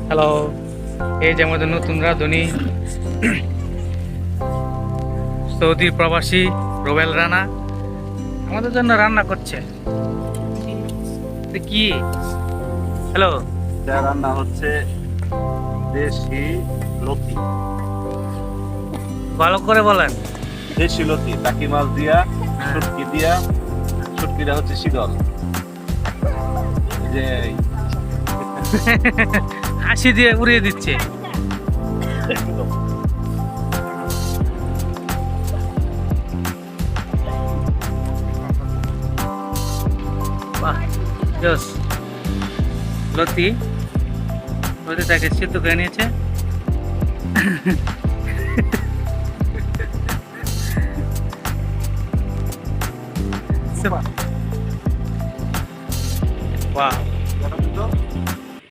Hello, এই যে আমাদের নতুন রাঁধুনি সৌদি প্রবাসী রোবেল রানা আমাদের জন্য রান্না করছে। এটা কি? হ্যালো, যা রান্না হচ্ছে দেশি লতি। ভালো করে বলেন। দেশি লতি টাকি মাছ দিয়া, হ্যাঁ। শুটকি দিয়া। শুটকিটা হচ্ছে শীতল। এই যে হাসি দিয়ে উড়িয়ে দিচ্ছে। বাহ, জোস। লতি লতিটাকে সিদ্ধ করে নিয়েছে। বাহ,